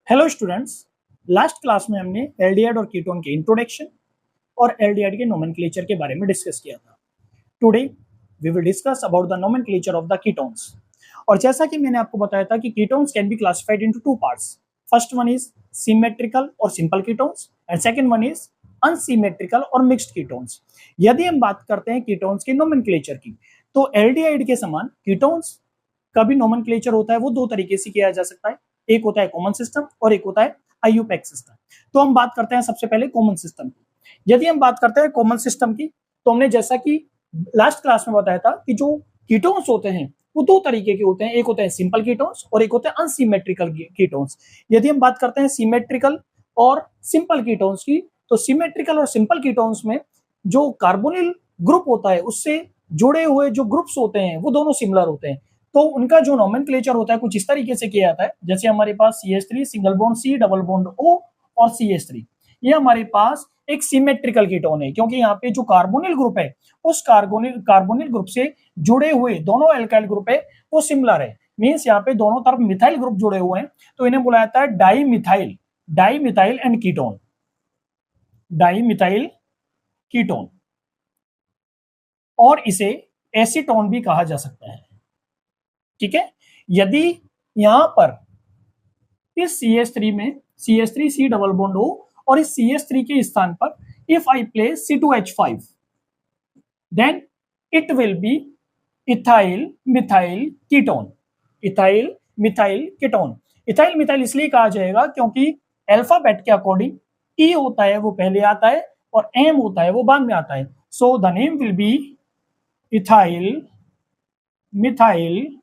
Hello students, last class में हमने aldehyde और कीटोन के इंट्रोडक्शन और एल्डिहाइड के नोमेनक्लेचर के बारे में डिस्कस किया था। Today we will discuss about the nomenclature of the ketones. और जैसा कि मैंने आपको बताया था कि ketones can be classified into two parts. First one is symmetrical और simple ketones and second one is unsymmetrical और मिक्स्ड कीटोन्स। यदि हम बात करते हैं कीटोन्स के नोमेनक्लेचर की, तो एल्डिहाइड के समान कीटोन्स का भी नोमेनक्लेचर होता है, वो दो तरीके से किया जा सकता है। एक होता है कॉमन सिस्टम और एक होता है आईयूपैक सिस्टम। तो हम बात करते हैं सबसे पहले कॉमन सिस्टम की। यदि हम बात करते हैं कॉमन सिस्टम की, तो हमने जैसा कि लास्ट क्लास में बताया था कि जो कीटोन्स होते हैं वो दो तरीके के होते हैं। एक होते हैं सिंपल कीटोन्स और एक होते हैं अनसिमेट्रिकल कीटोन्स। यदि हम बात करते हैं सिमेट्रिकल और सिंपल कीटोन्स की, तो सिमेट्रिकल और सिंपल कीटोन्स में जो कार्बोनिल ग्रुप होता है उससे जुड़े हुए जो ग्रुप्स होते हैं वो दोनों सिमिलर होते हैं। तो उनका जो नोमेनक्लेचर होता है कुछ इस तरीके से किया जाता है, जैसे हमारे पास CH3 single bond C double bond O और CH3, ये हमारे पास एक सिमेट्रिकल कीटोन है, क्योंकि यहाँ पे जो कार्बोनिल ग्रुप है उस कार्बोनिल ग्रुप से जुड़े हुए दोनों एल्काइल ग्रुप है वो सिमिलर है। मींस यहाँ पे दोनों तरफ मिथाइल ग्रुप जुड़े हुए हैं, तो इन्हें बुलाया जाता है di methyl and ketone, di methyl ketone, और इसे एसीटोन भी कहा जा सकता है। ठीक है, यदि यहां पर इस CH3 में CH3 C double bond O और इस CH3 के स्थान पर if I place C2H5, then it will be ethyl methyl ketone. Ethyl methyl ketone, ethyl methyl इसलिए कहा जाएगा क्योंकि अल्फाबेट के अकॉर्डिंग E होता है वो पहले आता है और M होता है वो बाद में आता है। So the name will be ethyl methyl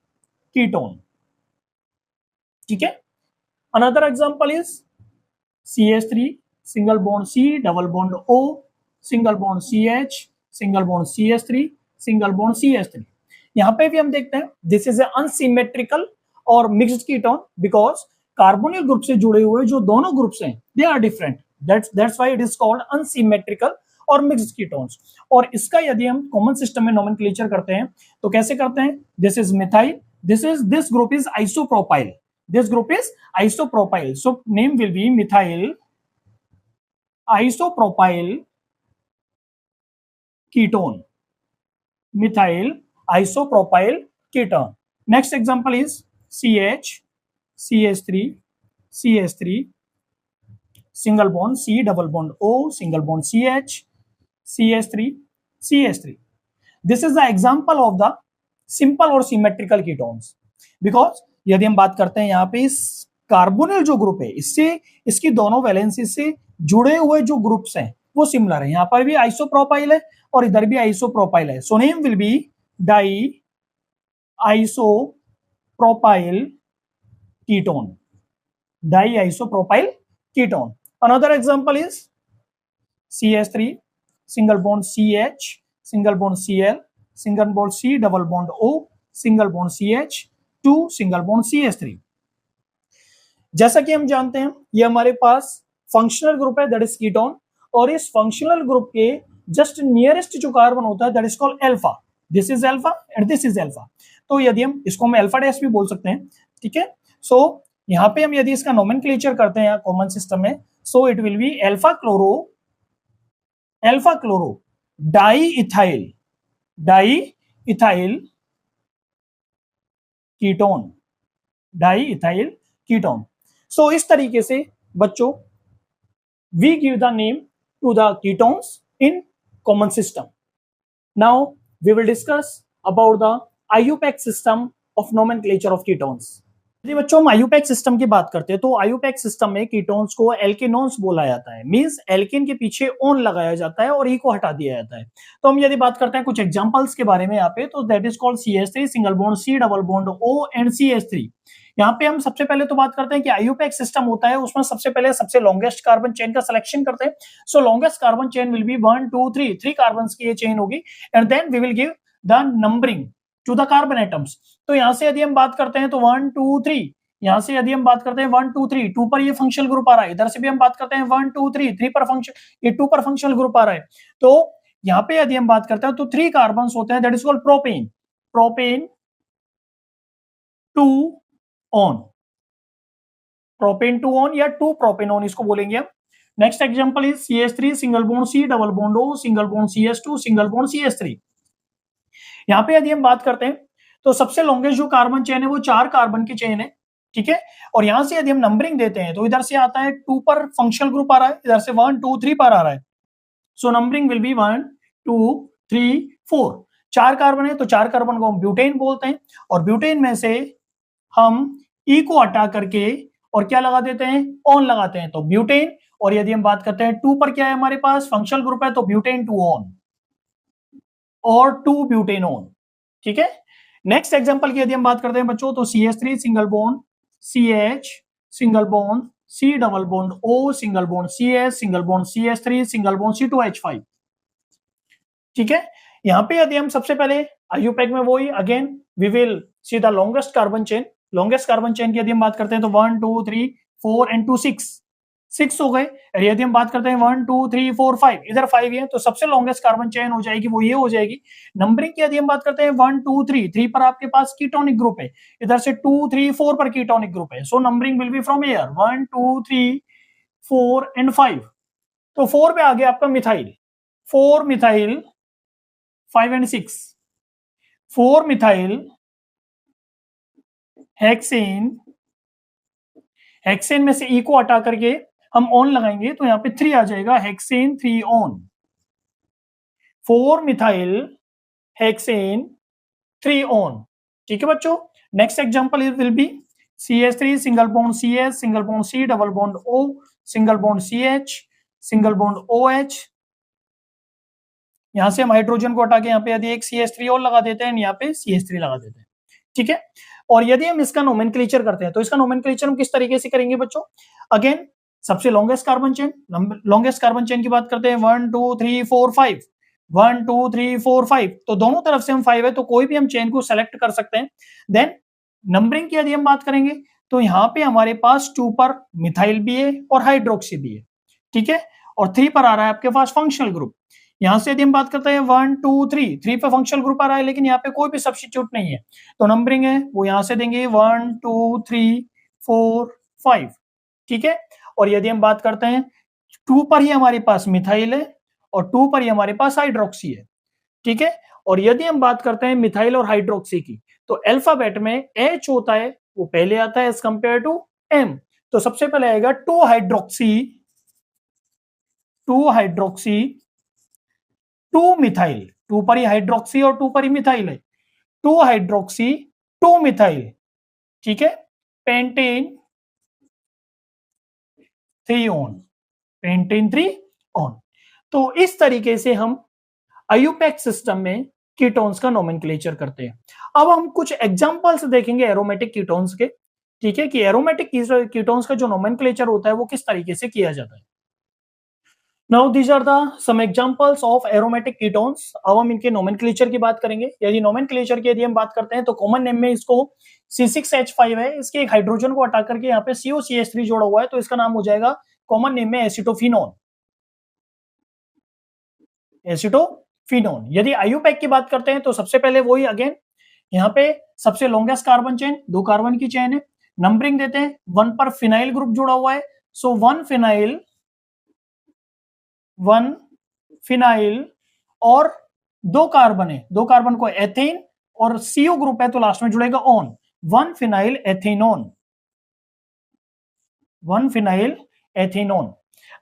ketone. ठीक है, another example is CH3 single bond C double bond O single bond CH single bond CH3 single bond CH3। यहां पे भी हम देखते हैं दिस इज ए अनसिमेट्रिकल और mixed ketone, because carbonyl group से जुड़े हुए जो दोनों ग्रुप्स हैं they are different, that's why it is called unsymmetrical और मिक्स्ड कीटोन्स। और इसका यदि हम कॉमन सिस्टम में नोमेनक्लेचर करते हैं तो कैसे करते हैं, this is methyl, this group is isopropyl, this group is isopropyl, so name will be methyl isopropyl ketone, methyl isopropyl ketone. Next example is CH3 single bond C double bond O single bond CH3 this is the example of the simple or symmetrical ketones, because यदि हम बात करते हैं यहाँ पे इस carbonyl जो group है इससे इसकी दोनों वैलेंसी से जुड़े हुए जो ग्रुप्स हैं वो सिमिलर है। यहाँ पर भी आइसोप्रोपाइल है और इधर भी आइसोप्रोपाइल है, so name will be di isopropyl ketone, di isopropyl ketone. Another example is CH3 single bond CH single bond Cl single bond C double bond O single bond CH 2 single bond CH3। जैसा कि हम जानते हैं ये हमारे पास functional group है that is ketone, और इस फंक्शनल ग्रुप के जस्ट नियरेस्ट जो कार्बन होता है that is called alpha, this is alpha and this is alpha. तो यदि हम इसको हम अल्फा डैश भी बोल सकते हैं। ठीक है, सो यहाँ पे हम यदि इसका नोमेनक्लेचर करते हैं कॉमन सिस्टम में, so it will be alpha chloro di ethyl ketone. So इस तरीके से बच्चों we give the name to the ketones in common system. Now we will discuss about the IUPAC system of nomenclature of ketones. यदि बच्चों हम IUPAC system की बात करते हैं तो आईयूपैक सिस्टम में कीटोन्स को एल्केनोन्स बोला जाता है, मींस एल्केन के पीछे ओन लगाया जाता है और ई को हटा दिया जाता है। तो हम यदि बात करते हैं कुछ एग्जांपल्स के बारे में यहाँ पे, तो that is called CH3 single bond C double bond O and CH3। यहाँ पे हम सबसे पहले तो बात करते हैं कि आईयूपैक सिस्टम होता है, उसमें सबसे पहले सबसे लॉन्गेस्ट कार्बन चेन का सिलेक्शन करते हैं। So longest carbon chain will be 1 2 3, 3 carbon की ये चेन होगी, and then we will give the numbering to the carbon atoms. तो यहाँ से यदि हम बात करते हैं तो 1 2 3, यहां से यदि हम बात करते हैं 1 2 3, 2 पर ये फंक्शनल ग्रुप आ रहा है, इधर से भी हम बात करते हैं 1 2 3, 3 पर फंक्शन, ये 2 पर फंक्शनल ग्रुप आ रहा है। तो यहां पे यदि हम बात करते हैं तो 3 कार्बन होते हैं that is called propane 2 on, propane two on या 2 प्रोपेनॉन इसको बोलेंगे हम। Next example is CH3 single bond C double bond O single bond CH2 single bond CH3। यहाँ पे यदि हम बात करते हैं तो सबसे लॉन्गेस्ट जो कार्बन चेन है वो 4 कार्बन की चेन है, ठीक है। और यहां से यदि हम नंबरिंग देते हैं तो इधर से आता है 2 पर फंक्शनल ग्रुप आ रहा है, इधर से 1 2 3 पर आ रहा है। So numbering will be 1 2 3 4। 4 carbon है तो 4 कार्बन को हम ब्यूटेन बोलते हैं, और ब्यूटेन में से हम ई को हटा करके और क्या लगा देते हैं, ऑन लगाते हैं, तो ब्यूटेन। और यदि हम बात करते हैं 2 पर क्या है हमारे पास फंक्शनल ग्रुप है, तो ब्यूटेन 2 ऑन और 2 ब्यूटेन ऑन, ठीक है। नेक्स्ट एग्जांपल की यदि हम बात करते हैं बच्चों तो CH3 single bond CH single bond C double bond O single bond CS single bond CH3 single bond C2H5, ठीक है। यहां पे यदि हम सबसे पहले IUPAC में वही again we will see the longest carbon chain. Longest carbon chain की यदि हम बात करते हैं तो 1 2 3 4 एंड 2 6 हो गए। यदि हम बात करते हैं 1 2 3 4 5, इधर 5 है तो सबसे लॉन्गेस्ट कार्बन चेन हो जाएगी वो ये हो जाएगी। नंबरिंग की यदि हम बात करते हैं 1 2 3, 3 पर आपके पास कीटोनिक ग्रुप है, इधर से 2 3 4 पर कीटोनिक ग्रुप है। So numbering will be from here 1 2 3 4 and 5। तो 4 पे आ गया आपका methyl, 4 methyl 5 and 6, 4 methyl hexane, hexane में से ई को हटा करके हम ऑन लगाएंगे तो यहां पे 3 आ जाएगा, hexane 3 on, 4 methyl hexane 3 on, ठीक है बच्चों। Next example will be CH3 single bond CS single bond C double bond O single bond CH single bond OH। यहां से हम हाइड्रोजन को हटा के यहाँ पे यदि एक CH3 और लगा देते हैं, यहाँ पे CH3 लगा देते हैं, ठीक है। और यदि हम इसका नोमेनक्लेचर करते हैं तो इसका नोमेनक्लेचर हम किस तरीके से करेंगे बच्चों, अगेन सबसे longest carbon chain, longest carbon chain की बात करते हैं 1 2 3 4 5, 1 2 3 4 5, तो दोनों तरफ से हम 5 है तो कोई भी हम चेन को सेलेक्ट कर सकते हैं। देन नंबरिंग की यदि हम बात करेंगे तो यहाँ पे हमारे पास 2 पर मिथाइल भी है और हाइड्रोक्सी भी है, ठीक है। और 3 पर आ रहा है आपके पास फंक्शनल ग्रुप। यहां से यदि हम बात करते हैं 1 2 3, 3 पे फंक्शनल ग्रुप आ रहा है लेकिन यहाँ पे कोई भी सब्स्टिट्यूट नहीं है, तो नंबरिंग है वो यहां से देंगे 1 2 3 4 5, ठीक है। और यदि हम बात करते हैं 2 पर ही हमारे पास मिथाइल है और 2 पर ही हमारे पास हाइड्रोक्सी है, ठीक है। और यदि हम बात करते हैं मिथाइल और हाइड्रोक्सी की तो अल्फाबेट में H होता है वो पहले आता है एज कंपेयर टू M। तो सबसे पहले आएगा 2 हाइड्रोक्सी 2 मिथाइल, 2 पर ही हाइड्रोक्सी और 2 पर ही मिथाइल है, 2 हाइड्रोक्सी 2 मिथाइल, ठीक है। Pentane 3 on, pentane 3 on. तो इस तरीके से हम IUPAC सिस्टम में कीटोन्स का नोमेनक्लेचर करते हैं। अब हम कुछ एग्जांपल्स देखेंगे एरोमेटिक कीटोन्स के, ठीक है, कि एरोमेटिक कीटोन्स का जो नोमेनक्लेचर होता है वो किस तरीके से किया जाता है। Now these are the some examples of aromatic ketones. अब हम इनके नोमेनक्लेचर की बात करेंगे। यदि नोमेनक्लेचर की यदि हम बात करते हैं तो कॉमन नेम में इसको C6H5 है, इसके एक हाइड्रोजन को हटा करके यहाँ पे COCH3 जोड़ा हुआ है तो इसका नाम हो जाएगा कॉमन नेम में एसिटोफिनोन, एसिटोफिनोन। यदि IUPAC की बात करते हैं तो सबसे पहले वही अगेन यहाँ पे सबसे लॉन्गेस्ट कार्बन चेन 2 कार्बन की चेन है, नंबरिंग देते हैं 1 पर फिनाइल ग्रुप जुड़ा हुआ है, सो 1 फिनाइल और 2 कार्बन है, 2 कार्बन को एथेन और CO ग्रुप है तो लास्ट में जुड़ेगा ऑन, 1 फिनाइल एथेनोन, 1 फिनाइल एथेनोन।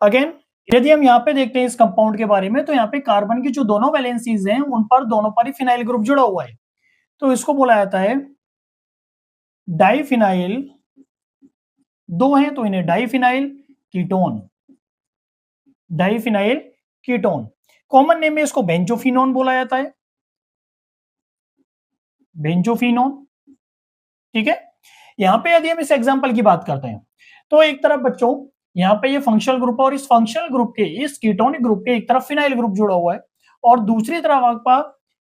अगेन यदि हम यहाँ पे देखते हैं इस कंपाउंड के बारे में तो यहाँ पे कार्बन की जो दोनों वैलेंसीज हैं उन पर दोनों पर ही फिनाइल ग्रुप जुड़ा हुआ है तो इसको बोला जाता है डाइफिनाइल, 2 हैं तो इन्हें diphenyl ketone, diphenyl ketone. Common name में इसको बेंजोफिनोन बोला जाता है, बेंजोफिनोन, ठीक है। यहां पे यदि हम इस एग्जांपल की बात करते हैं तो एक तरफ बच्चों यहाँ पे ये फंक्शनल ग्रुप है और इस फंक्शनल ग्रुप के इस कीटोनिक ग्रुप के एक तरफ फिनाइल ग्रुप जुड़ा हुआ है और दूसरी तरफ आपका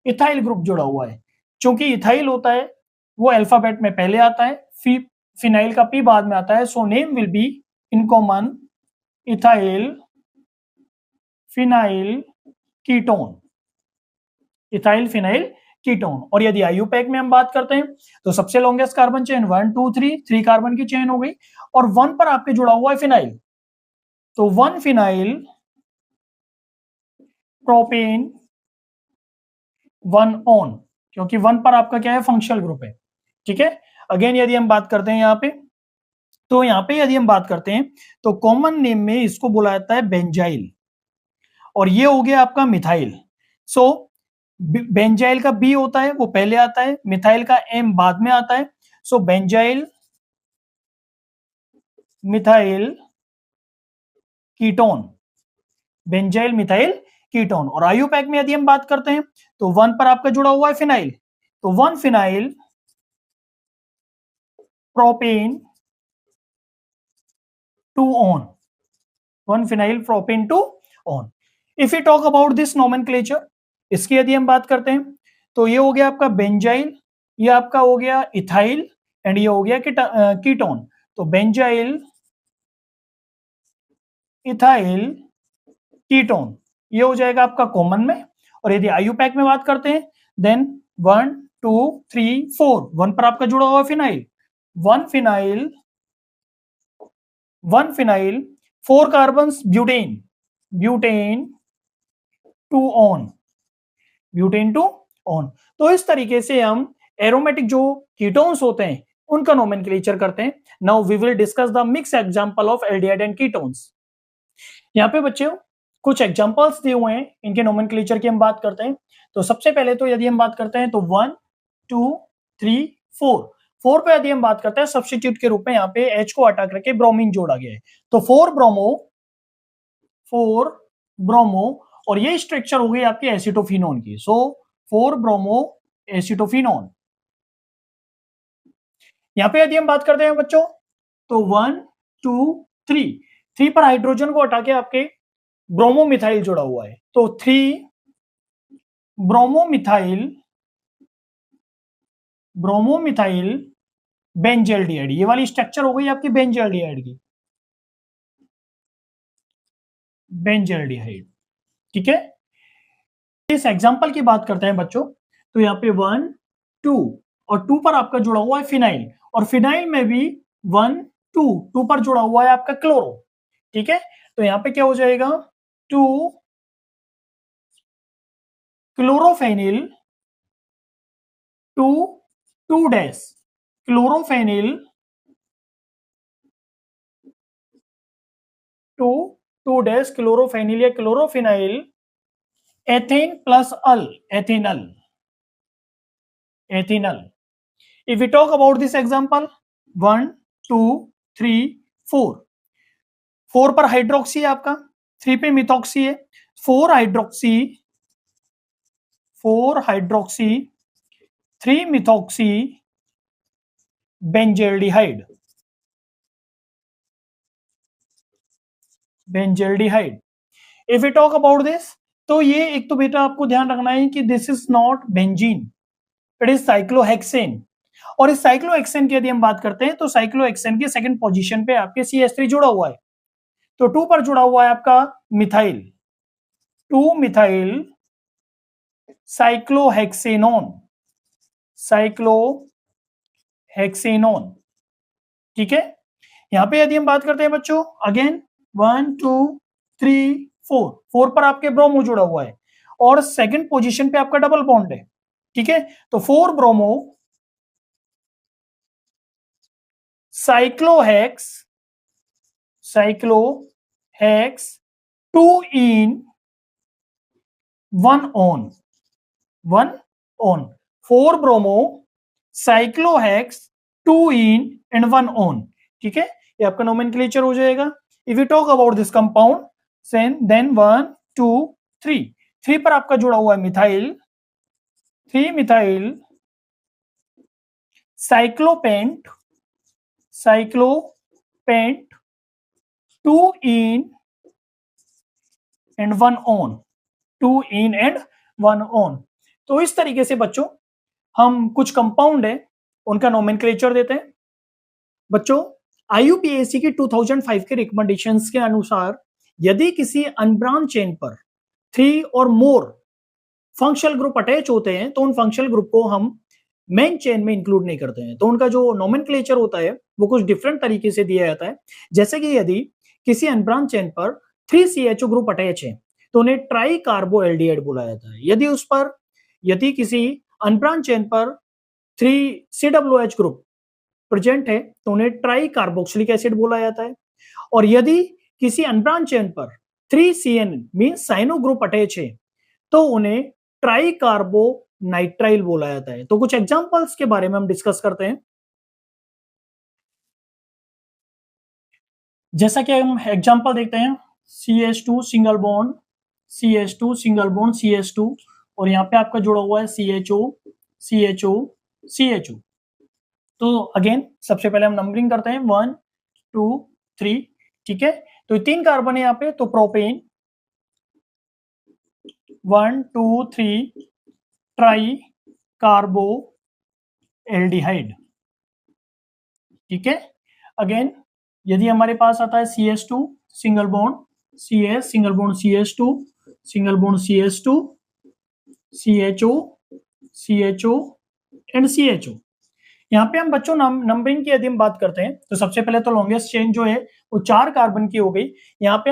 इथाइल ग्रुप जुड़ा हुआ है। क्योंकि इथाइल होता है वो अल्फाबेट में पहले आता है, फिनाइल का P बाद में आता है, so name will be in common ethyl phenyl ketone, ethyl phenyl ketone. और यदि आईयूपैक में हम बात करते हैं तो सबसे लॉन्गेस्ट कार्बन चेन 1 2 3 कार्बन की चेन हो गई, और 1 पर आपके जुड़ा हुआ है फिनाइल, तो 1 फिनाइल प्रोपेन 1 ऑन, क्योंकि 1 पर आपका क्या है, फंक्शनल ग्रुप है। ठीक है, अगेन यदि हम बात करते हैं यहाँ पे, तो यहाँ पे यदि हम बात करते हैं तो कॉमन नेम में इसको बोला जाता है बेंजाइल, और ये हो गया आपका मिथाइल। सो बेंजाइल का बी होता है वो पहले आता है, मिथाइल का एम बाद में आता है। सो benzyl methyl ketone, benzyl methyl ketone. और आईयूपैक में यदि हम बात करते हैं तो 1 पर आपका जुड़ा हुआ है फिनाइल, तो 1 phenyl propane 2 on, 1 phenyl propane 2 on. If you talk about this nomenclature, इसकी यदि हम बात करते हैं तो ये हो गया आपका बेंजाइल, ये आपका हो गया इथाइल, एंड ये हो गया कीटोन। तो बेंजाइल इथाइल कीटोन ये हो जाएगा आपका कॉमन में। और यदि आईयूपैक में बात करते हैं देन 1 2 3 4, 1 पर आपका जुड़ा हुआ phenyl, 1 phenyl 4 carbon butane, butane 2 on, butane 2 on. तो इस तरीके से हम एरोमेटिक जो कीटोन्स होते हैं उनका नोमेनक्लेचर करते हैं। Now we will discuss the mix example of aldehyde and ketones. यहाँ पे बच्चों कुछ एग्जांपल्स दिए हुए हैं, इनके नोमेनक्लेचर की हम बात करते हैं। तो सबसे पहले तो यदि हम बात करते हैं तो 1 2 3 4 पे यदि हम बात करते हैं सब्स्टिट्यूट के रूप में यहाँ पे H को हटा करके ब्रोमीन जोड़ा गया है, तो 4 ब्रोमो, और ये स्ट्रक्चर हो गई आपकी एसिटोफिनोन की। सो 4 ब्रोमो एसिटोफिनोन। यहाँ पे यदि हम बात करते हैं बच्चों तो 1 2 3 पर हाइड्रोजन को हटा के आपके ब्रोमोमिथाइल जुड़ा हुआ है, तो 3 ब्रोमोमिथाइल बेंजल्डिहाइड, ये वाली स्ट्रक्चर हो गई आपकी बेंजल्डिहाइड की, बेंजल्डिहाइड। ठीक है, इस एग्जांपल की बात करते हैं बच्चों, तो यहाँ पे 1 2 और 2 पर आपका जुड़ा हुआ है फिनाइल, और फिनाइल में भी 1 2 पर जुड़ा हुआ है आपका क्लोरो। ठीक है, तो यहाँ पे क्या हो जाएगा, 2 क्लोरोफेनिल 2 डैश क्लोरोफेनिल 2 डैश क्लोरोफेनिल या chlorophenyl ethane plus al, ethanal. If we talk about this example 1 2 3 4 पर हाइड्रोक्सी है आपका, 3 पे मिथॉक्सी है, 4 hydroxy 3 methoxy benzaldehyde, if you talk about this, तो ये एक तो बेटा आपको ध्यान रखना है कि this is not benzene, it is cyclohexane. और इस साइक्लोहेक्सेन की यदि हम बात करते हैं तो साइक्लोहेक्सेन के सेकंड पोजीशन पे आपके CH3 जुड़ा हुआ है, तो 2 पर जुड़ा हुआ है आपका मिथाइल, 2 मिथाइल साइक्लोहेक्सेनोन। ठीक है, यहां पे यदि हम बात करते हैं बच्चों अगेन 1 2 3 4 पर आपके ब्रोमो जुड़ा हुआ है, और सेकंड पोजीशन पे आपका डबल बॉन्ड है। ठीक है, तो 4 bromo cyclohex 2 ene 1 one, 4 bromo cyclohex 2 ene and 1 one. ठीक है, ये आपका नोमेनक्लेचर हो जाएगा। If you talk about this compound then 1 2 3 पर आपका जुड़ा हुआ है methyl, 3 methyl cyclopent 2 ene and 1 one, 2 ene and 1 one. तो इस तरीके से बच्चों हम कुछ कंपाउंड है उनका नोमेनक्लेचर देते हैं। बच्चों IUPAC की 2005 के रिकमेंडेशंस के अनुसार यदि किसी अनब्रांच चेन पर 3 और मोर फंक्शनल ग्रुप अटैच होते हैं तो उन फंक्शनल ग्रुप को हम मेन चेन में इंक्लूड नहीं करते हैं, तो उनका जो नोमेनक्लेचर होता है वो कुछ डिफरेंट तरीके से दिया जाता है। जैसे कि यदि किसी अनब्रांच चेन पर 3CHO ग्रुप अटैच है तो उन्हें ट्राई कार्बो एल्डिहाइड बोला जाता है। यदि किसी अनब्रांच चेन पर 3COOH ग्रुप प्रेजेंट है तो उन्हें ट्राई कार्बोक्सिलिक एसिड बोला जाता है। और यदि किसी अनब्रांच चेन पर 3CN mean cyano group attach है तो उन्हें ट्राई कार्बो नाइट्राइल बोला जाता है। तो कुछ एग्जांपल्स के बारे में हम डिस्कस करते हैं। जैसा कि हम एग्जांपल देखते हैं, CH2 single bond CH2 single bond CH2 और यहाँ पे आपका जुड़ा हुआ है CHO CHO CHO। तो अगेन सबसे पहले हम नंबरिंग करते हैं 1 2 3, ठीक है। तो 3 कार्बन है यहाँ पे, तो प्रोपेन 1 2 3 ट्राई कार्बो एल्डिहाइड, ठीक है। अगेन यदि हमारे पास आता है CH2 single bond CS single bond CH2 single bond CH2 CHO CHO and CHO। यहाँ पे हम बच्चों नंबरिंग की यदि हम बात करते हैं तो सबसे पहले तो लॉन्गेस्ट चेन जो है वो 4 कार्बन की हो गई। यहाँ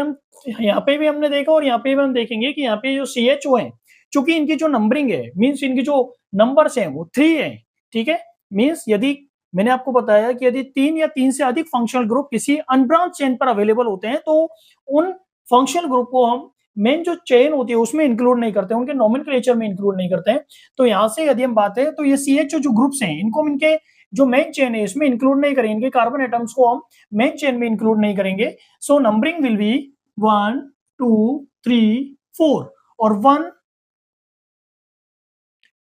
पे भी हमने देखा और यहाँ पे भी हम देखेंगे कि यहाँ पे जो CHO है, चूंकि इनकी जो नंबरिंग है मीन्स इनकी जो नंबर्स हैं वो 3 है, ठीक है। मीन्स यदि मैंने आपको बताया कि यदि 3 या 3 से अधिक फंक्शनल ग्रुप किसी अनब्रांच चेन पर अवेलेबल होते हैं तो उन फंक्शनल ग्रुप को हम मेन जो चेन होती है उसमें इंक्लूड नहीं करते, उनके नोमेनक्लेचर में इंक्लूड नहीं करते हैं। तो यहां से यदि हम बात है तो ये CHO जो ग्रुप्स हैं इनको हम इनके जो मेन चेन है इसमें इंक्लूड नहीं करेंगे, इनके कार्बन एटम्स को हम मेन चेन में इंक्लूड नहीं करेंगे। सो नंबरिंग विल बी 1 2 3 4 और 1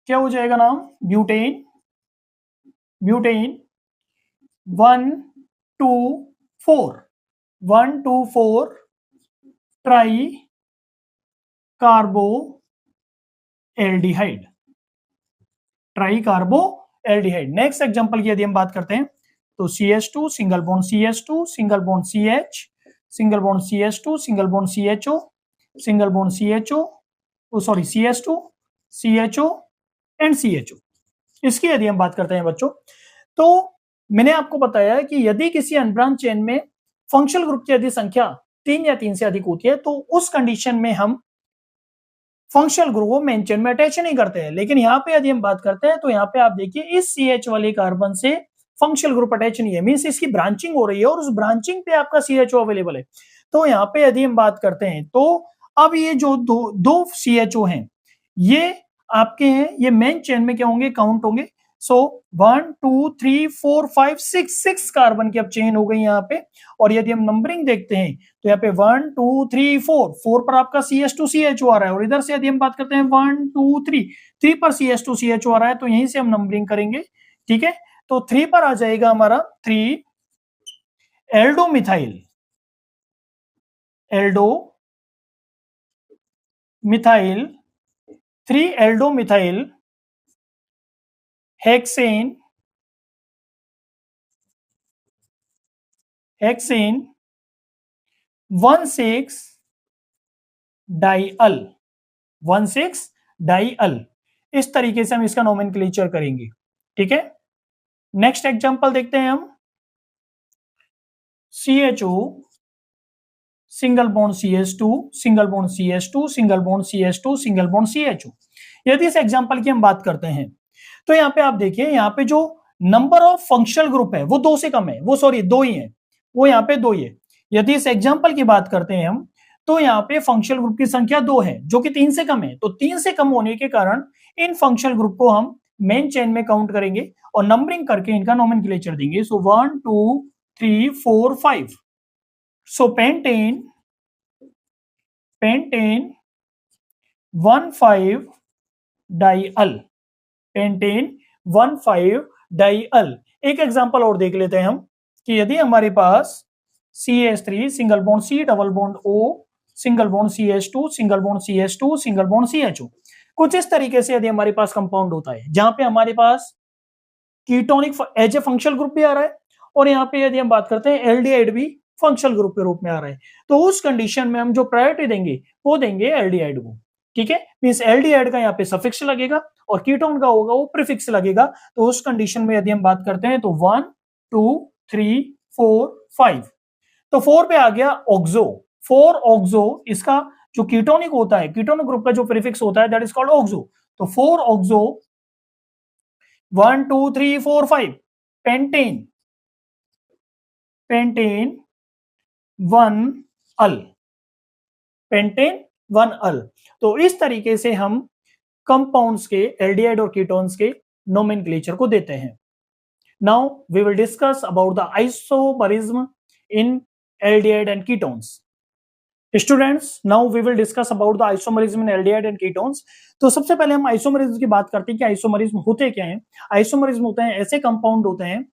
क्या हो जाएगा नाम butane 1 2 4 try कार्बो aldehyde next example की यदि हम बात करते हैं तो CH2 single bond CH2 single bond CH single bond CH2 single bond CHO single bond CHO CH2 CHO and CHO। इसकी यदि हम बात करते हैं बच्चों तो मैंने आपको बताया कि यदि किसी अनब्रांच चेन में फंक्शनल ग्रुप की यदि संख्या 3 या 3 से अधिक होती है तो उस कंडीशन में हम फंक्शनल ग्रुप को मेन चेन में अटैच नहीं करते हैं। लेकिन यहाँ पे यदि हम बात करते हैं तो यहाँ पे आप देखिए इस CH वाले कार्बन से फंक्शनल ग्रुप अटैच नहीं है, मीन्स इसकी ब्रांचिंग हो रही है और उस ब्रांचिंग पे आपका CHO अवेलेबल है। तो यहाँ पे यदि हम बात करते हैं तो अब ये जो दो CHO हैं ये आपके हैं, ये मेन चेन में क्या होंगे काउंट होंगे। सो 1 2 3 4 5 6 कार्बन की अब चेन हो गई यहाँ पे। और यदि हम नंबरिंग देखते हैं तो यहाँ पे 1 2 3 4 पर आपका CH2 CHO आ रहा है और इधर से यदि हम बात करते हैं 1 2 3 पर CH2 CHO आ रहा है तो यहीं से हम नंबरिंग करेंगे, ठीक है। तो 3 पर आ जाएगा हमारा 3 Aldo methyl 3 Aldo methyl hexane 16 डाइअल। इस तरीके से हम इसका नोमेनक्लेचर करेंगे, ठीक है। नेक्स्ट एग्जांपल देखते हैं हम CHO single bond CH2 single bond CH2 single bond CH2 single bond CHO। यदि इस एग्जांपल की हम बात करते हैं तो यहाँ पे आप देखिए यहाँ पे जो नंबर ऑफ फंक्शनल ग्रुप है वो 2 से कम है, दो ही है, वो यहाँ पे 2 ही है। यदि इस एग्जांपल की बात करते हैं हम तो यहाँ पे फंक्शनल ग्रुप की संख्या 2 है जो कि 3 से कम है। तो 3 से कम होने के कारण इन फंक्शनल ग्रुप को हम मेन चेन में काउंट करेंगे और नंबरिंग करके इनका नोमेनक्लेचर देंगे। सो 1 2 3 4 5। सो पेंटेन 1,5 डाइअल पेंटेन 1,5 डाइअल। एक एग्जांपल और देख लेते हैं हम कि यदि हमारे पास CH3 single bond C double bond O single bond CH2 single bond CH2 single bond CHO, कुछ इस तरीके से यदि हमारे पास कंपाउंड होता है जहां पे हमारे पास ketonic as a functional group भी आ रहा है और यहाँ पे यदि हम बात करते हैं एल्डिहाइड भी फंक्शनल ग्रुप के रूप में आ रहा है, तो उस कंडीशन में हम जो प्रायोरिटी देंगे वो देंगे एल्डिहाइड को, ठीक है, मींस एल्डिहाइड का यहाँ पे सफिक्स लगेगा और कीटोन का होगा वो प्रीफिक्स लगेगा। तो उस कंडीशन में यदि हम बात करते हैं तो 1 2 3 4 5, तो 4 पे आ गया ऑक्सो। 4 ऑक्सो, इसका जो कीटोनिक होता है, कीटोनिक ग्रुप का जो प्रीफिक्स होता है दैट इज कॉल्ड ऑक्सो। तो 4 ऑक्सो 1 2 3 4 5 पेंटेन, पेंटेन 1 अल, पेंटेन 1 अल। तो इस तरीके से हम कंपाउंड्स के, एल्डिहाइड और कीटोन्स के नोमेनक्लेचर को देते हैं। Now we will discuss about the isomerism in aldehyde and ketones. Students, now we will discuss about the isomerism in aldehyde and ketones. तो सबसे पहले हम आइसोमरिज्म की बात करते हैं कि आइसोमरिज्म होते क्या हैं। आइसोमरिज्म होते हैं ऐसे कंपाउंड होते हैं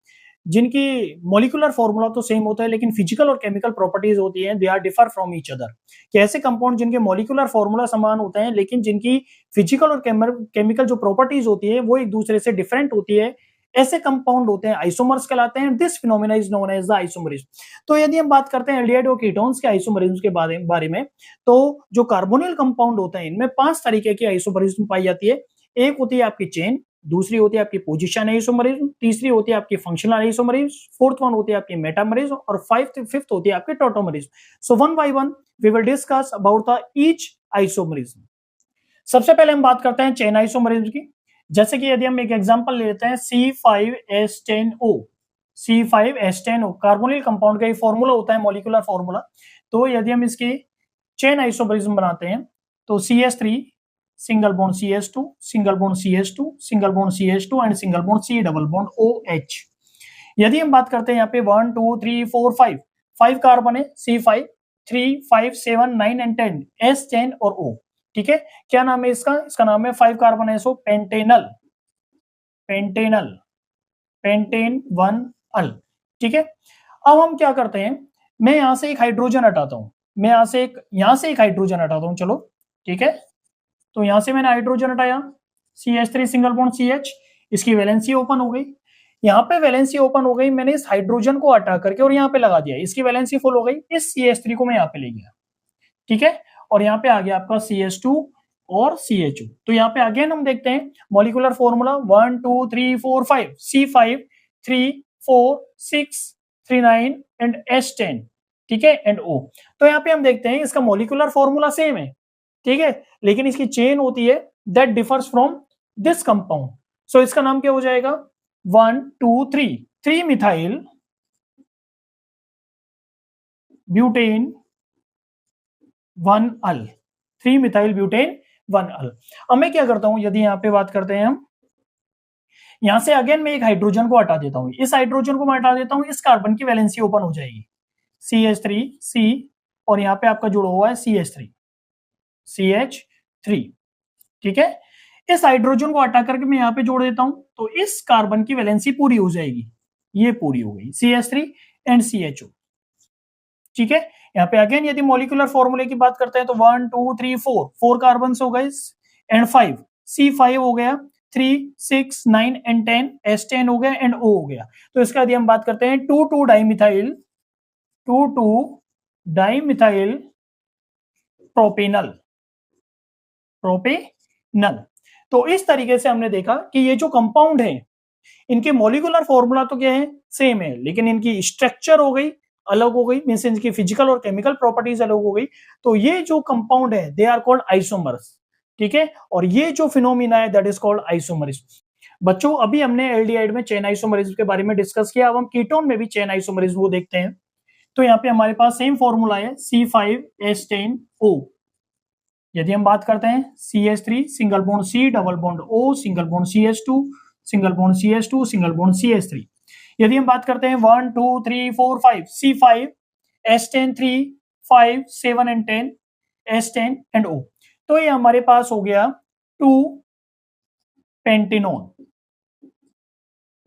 जिनकी मॉलिक्यूलर फॉर्मूला तो सेम होता है लेकिन फिजिकल और केमिकल प्रॉपर्टीज होती हैं, they are differ from each other. कि ऐसे कंपाउंड जिनके मॉलिक्यूलर फॉर्मूला समान होते हैं लेकिन जिनकी फिजिकल और केमिकल जो प्रॉपर्टीज होती है वो एक दूसरे से डिफरेंट होती है, ऐसे कंपाउंड होते हैं आइसोमर्स कहलाते हैं। This phenomena is known as the isomerism. तो यदि हम बात करते हैं एल्डिहाइड और कीटोन्स के आइसोमरिज्म के बारे में, तो जो कार्बोनिल कंपाउंड होते हैं इनमें 5 तरीके की आइसोमरिज्म पाई जाती है। एक होती है आपकी चेन, दूसरी होती है आपकी पोजीशन आइसोमरिज्म, तीसरी होती है आपकी फंक्शनल आइसोमरिज्म, फोर्थ वन होती है आपकी मेटामरिज्म और फिफ्थ होती है आपकी tautomerism. So one by one we will discuss about the each isomerism. सबसे पहले हम बात करते हैं चेन आइसोमरिज्म की। जैसे कि यदि हम एक एग्जांपल ले लेते हैं C5H10O, C5H10O कार्बोनिल कंपाउंड का ये फॉर्मूला होता है, मॉलिक्यूलर फॉर्मूला। तो यदि हम इसकी चेन आइसोमरिज्म बनाते हैं तो CH3 single bond CH2, single bond CH2, single bond CH2 and single bond C double bond OH। यदि हम बात करते हैं यहाँ पे 1 2 3 4 5, 5 कार्बन है, C5 3 5 7 9 एंड 10 S10 और O। ठीक है, क्या नाम है इसका? इसका नाम है 5 कार्बन एसो पेंटेनल, पेंटेनल, पेंटेन 1 अल। ठीक है, अब हम क्या करते हैं, मैं यहां से एक हाइड्रोजन हटाता हूं, मैं यहां से एक हाइड्रोजन हटाता हूं। चलो ठीक है, तो यहां से मैंने हाइड्रोजन हटाया, CH3 सिंगल बॉन्ड CH, इसकी वैलेंसी ओपन हो गई। यहाँ पे वैलेंसी ओपन हो गई, मैंने इस हाइड्रोजन को हटा करके और यहाँ पे लगा दिया, इसकी वैलेंसी फुल हो गई। इस CH3 को मैं यहाँ पे ले गया, ठीक है, और यहाँ पे आ गया आपका CH2 और CHO। तो यहाँ पे अगेन हम देखते हैं molecular formula 1 2 3 4 5, C5 3 4 6 3 9 and S10, ठीक है, एंड O। तो यहाँ पे हम देखते हैं इसका मॉलिक्यूलर फॉर्मूला सेम है, ठीक है, लेकिन इसकी चेन होती है that differs from this compound. So इसका नाम क्या हो जाएगा? 1 2 3, 3 methyl butane 1 al, 3 methyl butane 1 al. अब मैं क्या करता हूं, यदि यहाँ पे बात करते हैं हम, यहां से अगेन मैं एक हाइड्रोजन को हटा देता हूं, इस हाइड्रोजन को मैं हटा देता हूं, इस कार्बन की वैलेंसी ओपन हो जाएगी, CH3 C और यहाँ पे आपका जुड़ा हुआ है CH3, CH3, ठीक है। इस हाइड्रोजन को हटा करके मैं यहाँ पे जोड़ देता हूं, तो इस कार्बन की वैलेंसी पूरी हो जाएगी, ये पूरी हो गई, CH3 एंड CHO, ठीक है। यहाँ पे अगेन यदि मॉलिक्यूलर फॉर्मूले की बात करते हैं तो 1 2 3 4, 4 कार्बन हो गए एंड 5, C5 हो गया, 3 6 9 एंड 10 S10 हो गया एंड O हो गया। तो इसका यदि हम बात करते हैं 2 2 डाइमिथाइल, 2 2 डाइमिथाइल प्रोपेनल, प्रोपेनल। तो इस तरीके से हमने देखा कि ये जो कंपाउंड है इनके मॉलिक्यूलर फॉर्मूला तो क्या है, सेम है, लेकिन इनकी स्ट्रक्चर हो गई अलग हो गई, मींस इनकी फिजिकल और केमिकल प्रॉपर्टीज अलग हो गई। तो ये जो कंपाउंड है दे आर कॉल्ड आइसोमर्स, ठीक है, और ये जो फिनोमिना है दैट इज कॉल्ड आइसोमरिज्म। बच्चों अभी हमने एल्डिहाइड में चेन आइसोमरिज्म के बारे में डिस्कस किया, अब हम कीटोन में भी चेन आइसोमरिज्म को देखते हैं। तो यहाँ पे हमारे पास सेम फॉर्मूला है C5H10O। यदि हम बात करते हैं CH3 single bond C double bond O, single bond CH2, single bond CH2, single bond CH3। यदि हम बात करते हैं 1 2 3 4 5, C5 S10 3 5 7 and 10 S10 and O। तो ये हमारे पास हो गया 2 पेंटेनोन,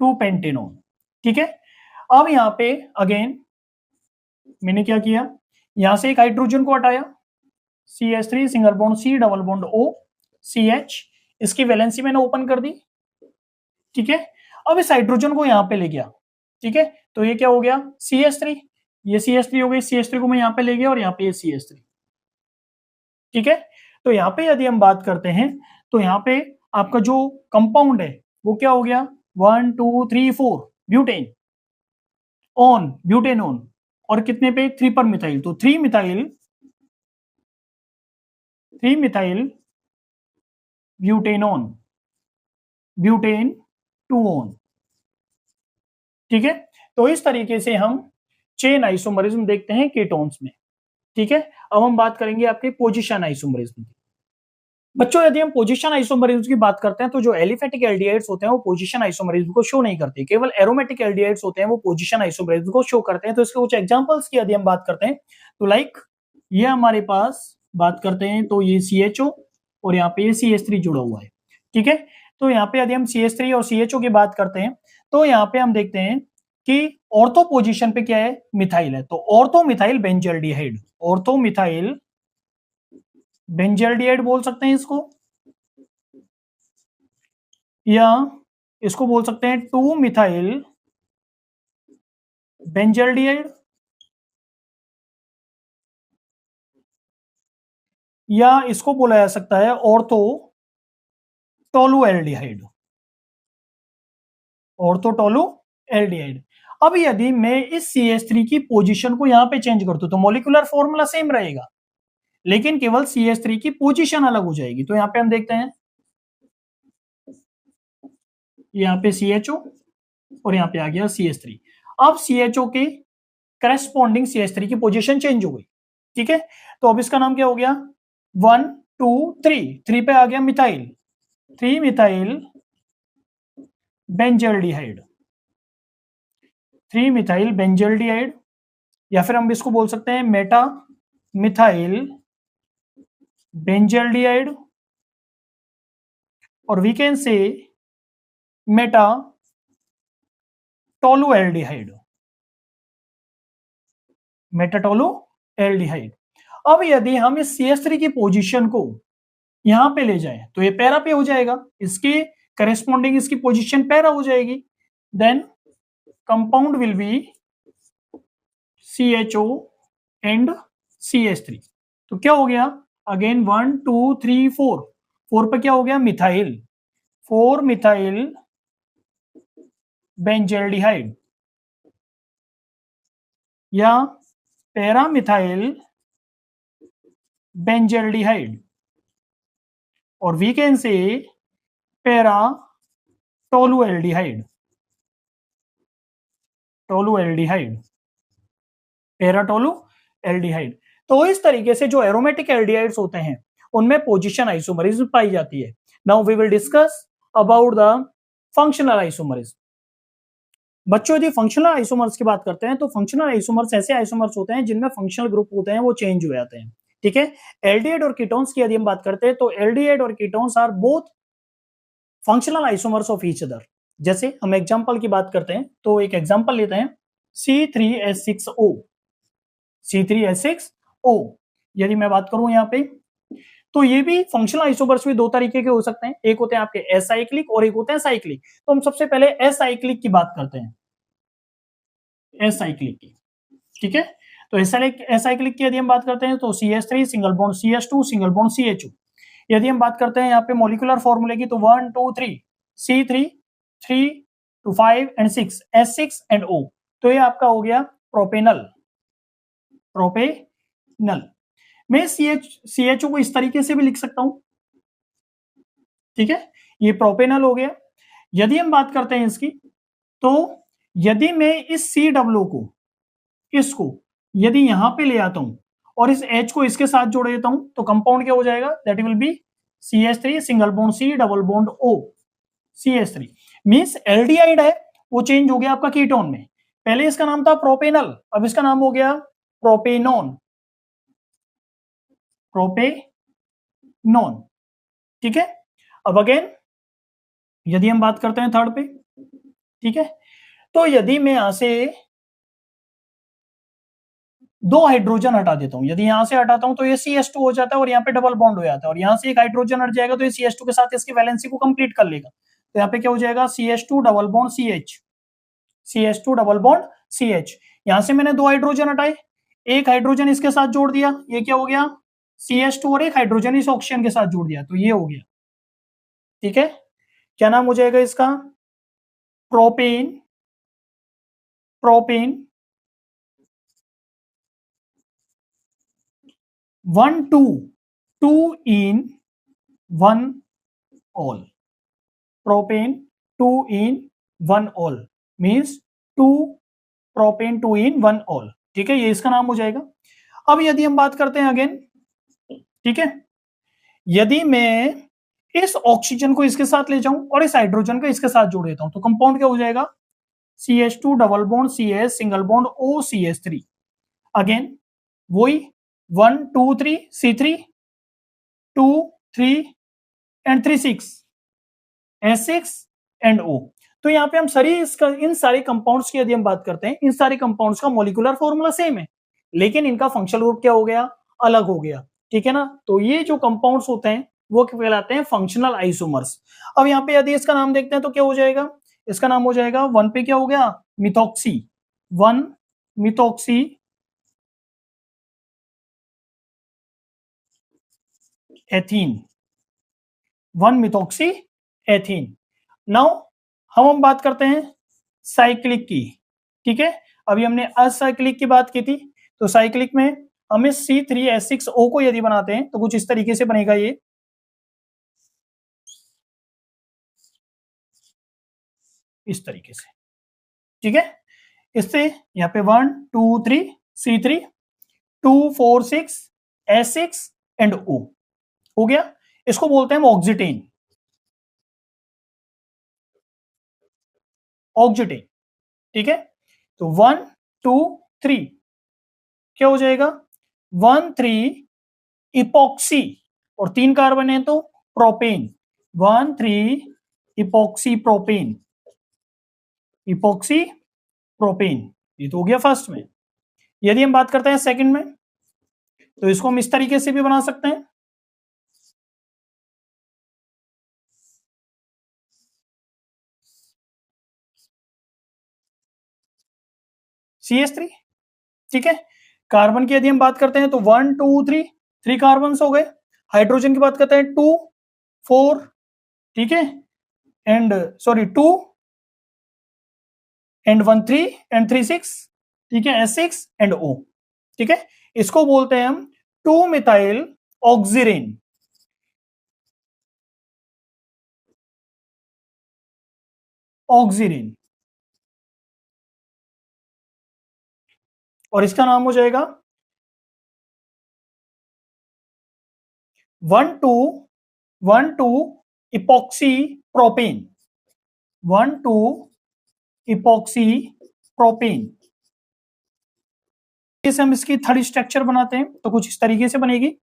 2 पेंटेनोन, ठीक है। अब यहां पे अगेन मैंने क्या किया, यहां से एक हाइड्रोजन को हटाया, CH3 single bond C double bond O CH, इसकी वैलेंसी मैंने ओपन कर दी, ठीक है। अब इस हाइड्रोजन को यहां पे ले गया, ठीक है, तो ये क्या हो गया CH3, ये CH3 हो गई, CH3 को मैं यहां पे ले गया और यहां पे ये CH3, ठीक है। तो यहाँ पे यदि हम बात करते हैं तो यहाँ पे आपका जो कंपाउंड है वो क्या हो गया, 1 2 3 4 ब्यूटेन ऑन, ब्यूटेन ऑन, और कितने पे 3 पर मिथाइल, तो 3 मिथाइल ब्यूटेनॉन, ब्यूटेन 2 ऑन। ठीक है, तो इस तरीके से हम चेन आइसोमरिज्म देखते हैं कीटोन्स में। ठीक है, अब हम बात करेंगे आपके पोजीशन आइसोमरिज्म की। बच्चों यदि हम पोजीशन आइसोमरिज्म की बात करते हैं तो जो एलिफेटिक एल्डिहाइड्स होते हैं वो पोजीशन आइसोमरिज्म को शो नहीं करते, केवल एरोमेटिक एल्डिहाइड्स होते हैं वो पोजीशन आइसोमरिज्म को शो करते हैं। तो इसके कुछ एग्जांपल्स की यदि हम बात करते हैं तो लाइक ये हमारे पास बात करते हैं तो ये CHO और यहाँ पे CH3 जुड़ा हुआ है। ठीक है, तो यहाँ पे यदि हम CH3 और CHO की बात करते हैं तो यहाँ पे हम देखते हैं कि ऑर्थो पोजीशन पे क्या है, मिथाइल है, तो ortho methyl benzaldehyde, ortho methyl benzaldehyde बोल सकते हैं इसको, या इसको बोल सकते हैं 2 मिथाइल बेंजल्डिहाइड, या इसको बोला जा सकता है ऑर्थो टोलुएल्डिहाइड, ऑर्थो टोलुएल्डिहाइड। अब यदि मैं इस CH3 की पोजीशन को यहां पे चेंज कर दूं तो मॉलिक्यूलर फॉर्मूला सेम रहेगा, लेकिन केवल CH3 की पोजीशन अलग हो जाएगी। तो यहां पे हम देखते हैं यहाँ पे CHO और यहाँ पे आ गया CH3। अब CHO के करस्पॉन्डिंग CH3 की पोजीशन चेंज हो गई। ठीक है, तो अब इसका नाम क्या हो गया, 1 2 3, 3 पे आ गया methyl, 3 methyl benzaldehyde, 3 methyl benzaldehyde, या फिर हम इसको बोल सकते हैं मेटा मिथाइल बेंजल्डिहाइड, और वी कैन से मेटा टोलुएल्डिहाइड, मेटाटोलुएल्डिहाइड। अब यदि हम इस CH3 की पोजीशन को यहां पे ले जाएं तो ये पैरा पे हो जाएगा, इसके करेस्पॉन्डिंग इसकी पोजीशन पैरा हो जाएगी, then compound will be CHO and CH3। तो क्या हो गया, अगेन 1 2 3 4, 4 पे क्या हो गया मिथाइल, 4 मिथाइल बेंजल्डिहाइड, या पैरा मिथाइल बेंजल्डिहाइड, और we can say para tolualdehyde, tolualdehyde, para tolualdehyde. तो इस तरीके से जो एरोमेटिक एल्डिहाइड्स होते हैं उनमें पोजीशन आइसोमरिज्म पाई जाती है। Now we will discuss about the functional isomerism. बच्चों यदि फंक्शनल आइसोमर्स की बात करते हैं तो फंक्शनल आइसोमर्स ऐसे आइसोमर्स होते हैं जिनमें फंक्शनल ग्रुप होते हैं वो चेंज हो जाते हैं। ठीक है, एल्डिहाइड और कीटोन्स की यदि हम बात करते हैं तो एल्डिहाइड और ketones are both functional isomers of each other. जैसे हम एग्जांपल की बात करते हैं तो एक एग्जांपल लेते हैं C3H6O, C3H6O। यदि मैं बात करूं यहाँ पे तो ये भी फंक्शनल आइसोमर्स भी दो तरीके के हो सकते हैं, एक होते हैं आपके एसाइक्लिक और एक होते हैं साइक्लिक। तो हम सबसे पहले एसाइक्लिक की बात करते हैं, एसाइक्लिक की। ठीक है, तो एसाइक्लिक की यदि हम बात करते हैं तो CH3 single bond CH2 single bond CHO। यदि हम बात करते हैं यहाँ पे मॉलिक्यूलर फॉर्मूले की तो 1 2 3 C3 3 to 5 and 6 S6 and O। तो ये आपका हो गया प्रोपेनल, प्रोपेनल। मैं CHO को इस तरीके से भी लिख सकता हूं। ठीक है, ये प्रोपेनल हो गया। यदि हम बात करते हैं इसकी तो यदि मैं इस CW को इसको यदि यहां पे ले आता हूं और इस H को इसके साथ जोड़ देता हूं तो कंपाउंड क्या हो जाएगा, that will be CH3 single bond C double bond O, CH3 means aldehyde है वो चेंज हो गया आपका कीटोन में। पहले इसका नाम था प्रोपेनल, अब इसका नाम हो गया प्रोपेनॉन, प्रोपेनॉन। ठीक है, अब अगेन यदि हम बात करते हैं थर्ड पे, ठीक है, तो यदि मैं यहां से 2 हाइड्रोजन हटा देता हूं, यदि यहां से हटाता हूं तो ये CH2 हो जाता है और यहाँ पे डबल बॉन्ड हो जाता है, और यहां से एक हाइड्रोजन हट जाएगा तो ये CH2 के साथ इसकी वैलेंसी को कंप्लीट कर लेगा। तो यहाँ पे क्या हो जाएगा CH2 double bond CH, CH2 double bond CH। यहां से मैंने 2 हाइड्रोजन हटाए, एक हाइड्रोजन इसके साथ जोड़ दिया, ये क्या हो गया CH2 और एक हाइड्रोजन इस ऑक्सीजन के साथ जुड़ दिया, तो ये हो गया। ठीक है, क्या नाम हो जाएगा इसका? Propane. Propane 1 2 2 in 1 all. Propane 2 in 1 all means 2 propane 2 in 1 all. ठीक है, ये इसका नाम हो जाएगा। अब यदि हम बात करते हैं अगेन, ठीक है, यदि मैं इस ऑक्सीजन को इसके साथ ले जाऊं और इस हाइड्रोजन को इसके साथ जोड़ देता हूं तो कंपाउंड क्या हो जाएगा? CH2 double bond CH single bond OCH3। Again वही 1 2 3 C3 2 3 and 3 6 S6 and O। तो यहाँ पे हम इन सारे कंपाउंड्स की यदि हम बात करते हैं, इन सारे कंपाउंड्स का मॉलिक्यूलर फॉर्मूला सेम है, लेकिन इनका फंक्शनल ग्रुप क्या हो गया? अलग हो गया। ठीक है ना, तो ये जो कंपाउंड्स होते हैं वो कहलाते हैं फंक्शनल आइसोमर्स। अब यहाँ पे यदि इसका नाम देखते हैं तो क्या हो जाएगा? इसका नाम हो जाएगा 1 पे क्या हो गया? Methoxy. 1 methoxy ethene. 1 methoxy ethene. Now हम बात करते हैं साइक्लिक की। ठीक है, अभी हमने असाइक्लिक की बात की थी, तो साइक्लिक में हम इस C3H6O को यदि बनाते हैं तो कुछ इस तरीके से बनेगा ये। इस तरीके से। ठीक है, इससे यहाँ पे 1 2 3 C3 2 4 6 S6 एंड O हो गया। इसको बोलते हैं ऑक्सीटेन। ऑक्सीटेन। ठीक है, तो 1 2 3 क्या हो जाएगा? 1 3 इपॉक्सी, और 3 कार्बन है तो propane. 1 3 epoxy propane. Epoxy propane, ये तो हो गया फर्स्ट में। यदि हम बात करते हैं सेकंड में, तो इसको हम इस तरीके से भी बना सकते हैं। CH3। ठीक है, कार्बन की यदि हम बात करते हैं तो 1 2 3 3 कार्बन हो गए। हाइड्रोजन की बात करते हैं 2 4, ठीक है, एंड सॉरी 2 एंड 1 3 एंड 3 6, ठीक है, S6 एंड O। ठीक है, इसको बोलते हैं हम 2 मिथाइल ऑक्सीरेन। ऑक्सीरेन, और इसका नाम हो जाएगा 1 2 1 2 इपॉक्सी प्रोपेन। 1 2 epoxy propane. इसे हम इसकी थर्ड स्ट्रक्चर बनाते हैं तो कुछ इस तरीके से बनेगी।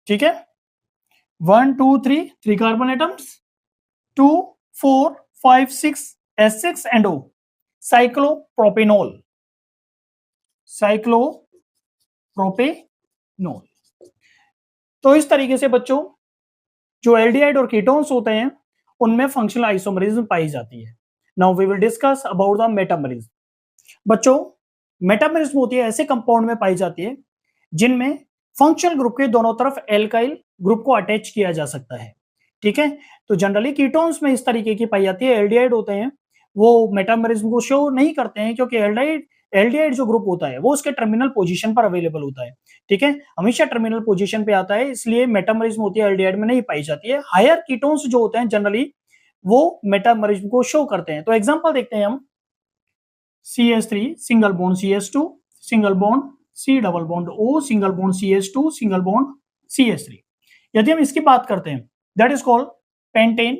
ठीक है, 1 2 3 carbon atoms, 2 4 5 6 S6 and O। साइक्लोप्रोपेनॉल। साइक्लोप्रोपेनॉल। तो इस तरीके से बच्चों जो एल्डिहाइड और कीटोन्स होते हैं उनमें फंक्शनल आइसोमरिज्म पाई जाती है। Now we will discuss about the metamerism. बच्चों, मेटामरिज्म होती है ऐसे कंपाउंड में पाई जाती है जिनमें फंक्शनल ग्रुप के दोनों तरफ एल्काइल ग्रुप को अटैच किया जा सकता है। ठीक है, तो जनरली कीटोन्स में इस तरीके की पाई जाती है। एल्डिहाइड होते हैं वो मेटामरिज्म को शो नहीं करते हैं क्योंकि एल्डिहाइड जो ग्रुप होता है वो उसके टर्मिनल पोजीशन पर अवेलेबल होता है। ठीक है, हमेशा टर्मिनल पोजीशन पे आता है, इसलिए मेटामरिज्म होती है एल्डिहाइड में नहीं पाई जाती है। हायर कीटोन्स जो होते हैं जनरली वो मेटामरिज्म को शो करते हैं। तो एग्जांपल देखते हैं हम। CH3 single bond CH2 single bond C double bond O single bond CH2 single bond CH3। यदि हम इसकी बात करते हैं that is called pentane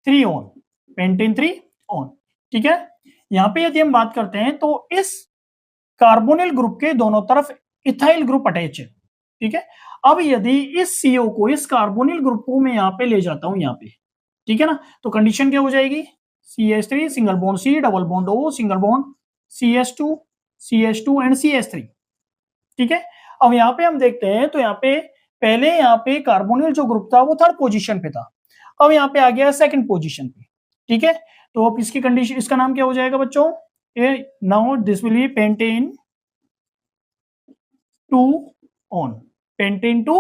3 on. Pentane 3 on. ठीक है, यहां पे यदि हम बात करते हैं तो इस कार्बोनिल ग्रुप के दोनों तरफ इथाइल ग्रुप अटैच है। ठीक है, अब यदि इस CO को इस कार्बोनिल ग्रुप को मैं यहां पे ले जाता हूं यहां पे, ठीक है ना, तो कंडीशन क्या हो जाएगी? CH3 single bond C double bond O single bond CH2 and CH3। ठीक है, अब यहां पे हम देखते हैं तो यहां पे पहले यहाँ पे कार्बोनिल जो ग्रुप था वो थर्ड पोजीशन पे था, अब यहाँ पे आ गया सेकंड पोजीशन पे। ठीक है, तो अब इसकी कंडीशन, इसका नाम क्या हो जाएगा बच्चों, now this will be pentane two on, pentane two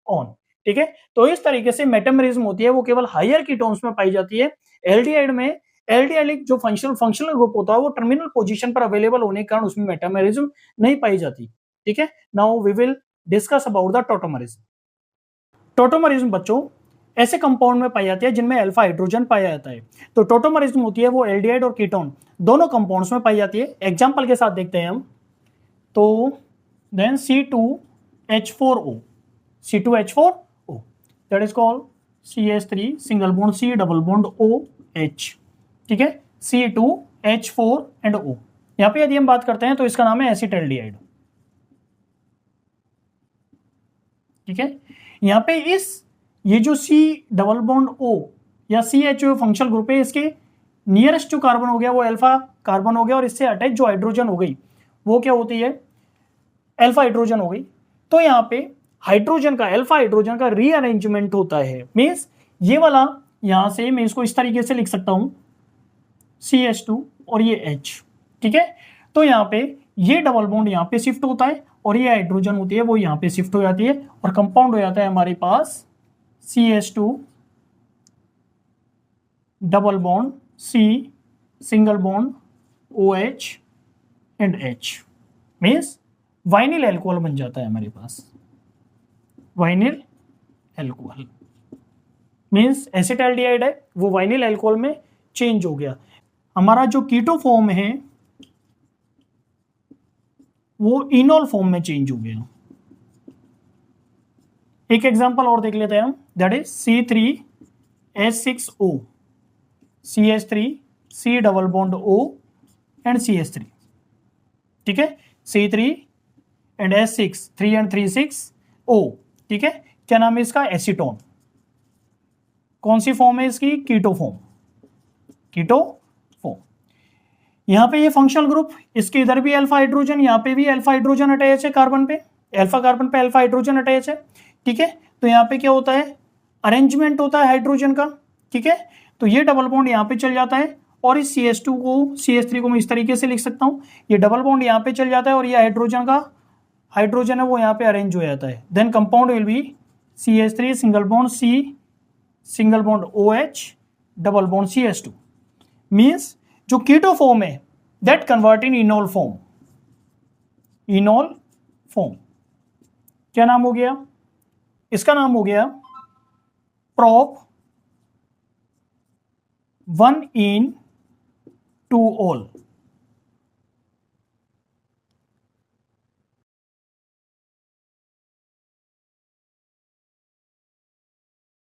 on. ठीक है, तो इस तरीके से मेटामेरिज्म होती है वो केवल हायर कीटोन्स में पाई जाती है। एल्डिहाइड में एल्डिहाइड जो फंक्शनल ग्रुप होता है वो टर्मिनल पोजीशन पर अवेलेबल होने के कारण उसमें मेटामेरिज्म नहीं पाई जाती। ठीक है, now we will discuss about the tautomerism. Tautomerism बच्चों ऐसे कंपाउंड में पाई जाती है जिनमें अल्फा हाइड्रोजन पाया जाता है। तो टोटोमरिज्म होती है वो एल्डिहाइड और कीटोन दोनों कंपाउंड्स में पाई जाती है। एग्जांपल के साथ देखते हैं हम, तो then C2H4O, C2H4O, that is called CH3 single bond C double bond OH। ठीक है, C2H4 एंड O। यहाँ पे यदि हम बात करते हैं तो इसका नाम है एसिटाल्डिहाइड। ठीक है, यहाँ पे ये जो C डबल बॉन्ड O या CHO फंक्शनल ग्रुप है, इसके नियरेस्ट जो कार्बन हो गया वो अल्फा कार्बन हो गया, और इससे अटैच जो हाइड्रोजन हो गई वो क्या होती है, अल्फा हाइड्रोजन हो गई। तो यहाँ पे हाइड्रोजन का, अल्फा हाइड्रोजन का रीअरेंजमेंट होता है। मीन्स ये वाला यहां से मैं इसको इस तरीके से लिख सकता हूं CH2 और ये H। ठीक है, तो यहाँ पे ये डबल बॉन्ड यहाँ पे शिफ्ट होता है और ये हाइड्रोजन होती है वो यहाँ पे शिफ्ट हो जाती है और कंपाउंड हो जाता है हमारे पास CH2 double bond C single bond OH and H। Means vinyl alcohol बन जाता है हमारे पास, वाइनिल एल्कोहल। मीन्स एसिटाल्डिहाइड है वो वाइनिल एल्कोहल में चेंज हो गया। हमारा जो कीटो फॉर्म है वो इनॉल फॉर्म में चेंज हो गया। एक एग्जांपल और देख लेते हैं हम, that is C3H6O, CH3 C double bond O and CH3। ठीक है, C3 and H6 3 and 3 6 O। ठीक है, क्या नाम है इसका, एसीटोन। कौन सी फॉर्म है इसकी, कीटो फॉर्म, कीटो फॉर्म। यहां पे ये फंक्शनल ग्रुप, इसके इधर भी अल्फा हाइड्रोजन, यहां पे भी अल्फा हाइड्रोजन अटैच है कार्बन पे, अल्फा कार्बन पे अल्फा हाइड्रोजन अटैच है। ठीक है, तो यहां पे क्या होता है, अरेंजमेंट होता है हाइड्रोजन का। ठीक है, तो ये डबल बॉन्ड यहां पे चल जाता है और इस CH2 को, CH3 को मैं इस तरीके से लिख सकता हूं, ये डबल बॉन्ड यहां पे चल जाता है और ये हाइड्रोजन है वो यहाँ पे अरेंज हो जाता है। Then compound will be CH3 single bond C single bond OH double bond CH2। Means जो कीटो फॉर्म है that convert in enol form, enol form. क्या नाम हो गया इसका, नाम हो गया prop 1 in 2 all।